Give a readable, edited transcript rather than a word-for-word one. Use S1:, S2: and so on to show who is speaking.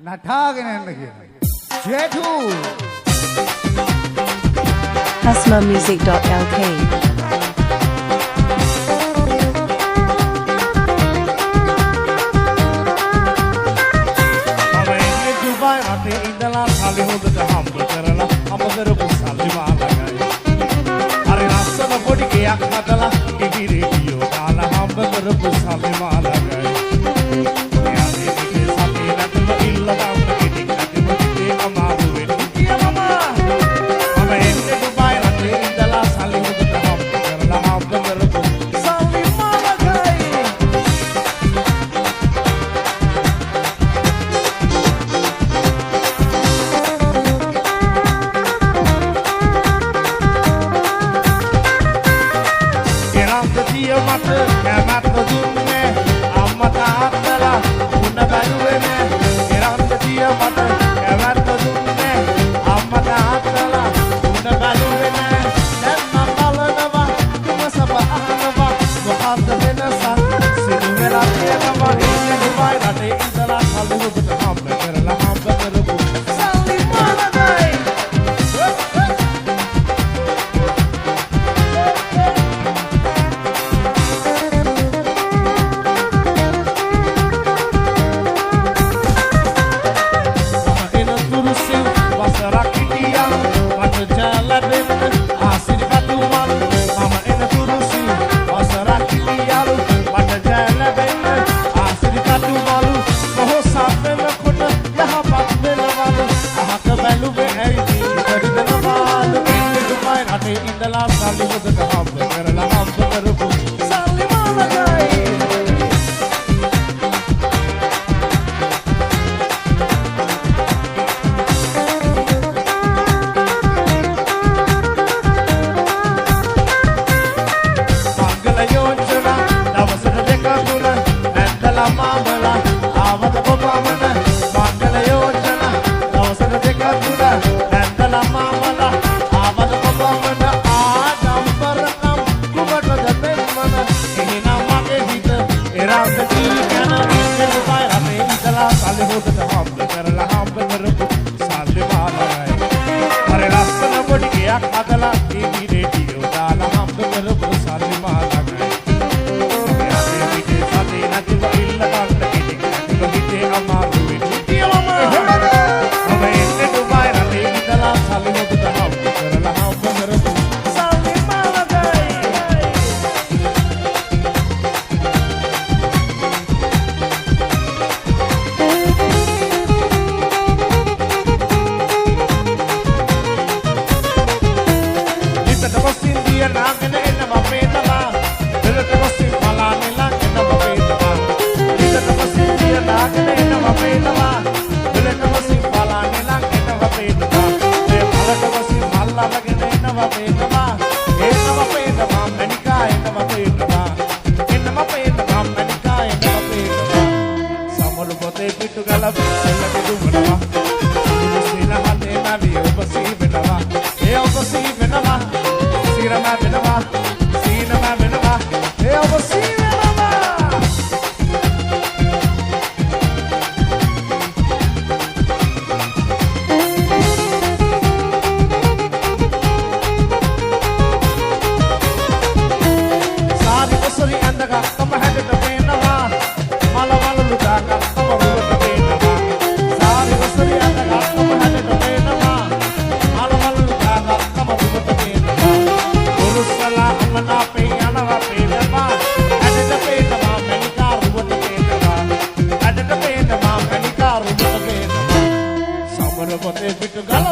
S1: නටාගෙන යන්න කියනවා. ජේතු
S2: asmamusic.lk
S3: රටේ ඉඳලා සල්ලි හොදට හම්බ කරලා හම්බ කරපු සල්ලි මාලගයි. හරි ලස්සන පොඩි ගෙයක් හදලා ටිවි රේඩියෝ දාලා හම්බ කරපු සල්ලි මාලගයි. යාදී පිටේ සල්ලි නැතුව ඉල්ලගන්න කෙනෙක් නැතිව පිටේ අමාරු වෙන්නේ කියනවා. මම එන්නේ දුබයි රටේ ඉඳලා සල්ලි හොදට හම්බ කරලා හම්බ කරපු සල්ලි මාලගයි. මට කැමැත්ත දුන්නේ අම්මා තාත්තලා උණ බැලුවේ නෑ. එරන්දිය මට කැමැත්ත දුන්නේ අම්මා තාත්තලා උණ බැලුවේ නෑ. දැන් මම බලනවා කුමසප අහනවා මොකද්ද වෙනසක් සිදු වෙලා තියෙනවා. ඉන්නේ දුබයි රටේ ඉඳලා සල්ලි හොදට හම්බ කරලා හම්බ කරපු සල්ලි මාලගයි. ඉඳලා සල්ලි හොදට හම්බ කරලා හම්බ කරපු සල්ලි මාලගයි. මංගල යෝජනා දවසට දෙක තුන නැන්දලා මාමලා ආවද කොපමණ. මංගල යෝජනා දවසට දෙක තුන නැන්දලා මාමලා ආවද කොපමණ. සල්ලි හොදට හම්බ කරලා හම්බ කරපු සල්ලි මාලගයි. හරි ලස්සන පොඩි ගෙයක් හදලා ටීවී රේඩියෝ දාලා හම්බ කරපු සල්ලි මාලගයි. යාදී පිටේ සල්ලි නැතිව ඉල්ලගන්න කෙනෙක් නැතිව හිතේ අමාරු වෙන්නේ කියනවා. මම එන්නේ දුබයි රටේ ඉඳලා සල්ලි හොදට හම්බ කරලා හම්බ කරපු සල්ලි මාලගයි. නාගෙන එනවා පේනවා දෙලට පස්සේ පලානෙලා එනවා පේනවා. දෙලට පස්සේ දිය නාගෙන එනවා පේනවා දෙලට පස්සේ පලානෙලා එනවා පේනවා. ඒ පළට පස්සේ මල් අරගෙන එනවා පේනවා. එනවා පේනවා මණිකා එනවා පේනවා. එනවා පේනවා මණිකා එනවා පේනවා. සමරු පොතේ පිටු ගලප සෙල්ලක දුවනවා. සිරහතේ නැවි ඔබ සී වෙනවා. ඒ ඔබ සී වෙනවා. Sirama benama, sinama benama, hey obo sinama. Sari osori andaga, kama hadda benama, mala mala ludaga, kama ruwata benama. Sari osori andaga, kama hadda benama, mala mala ludaga, kama ruwata benama. Urusala amana pe anava pedama adada pedama manika ruwata pedama adada pedama manika ruwata pedama samara pote pitu gala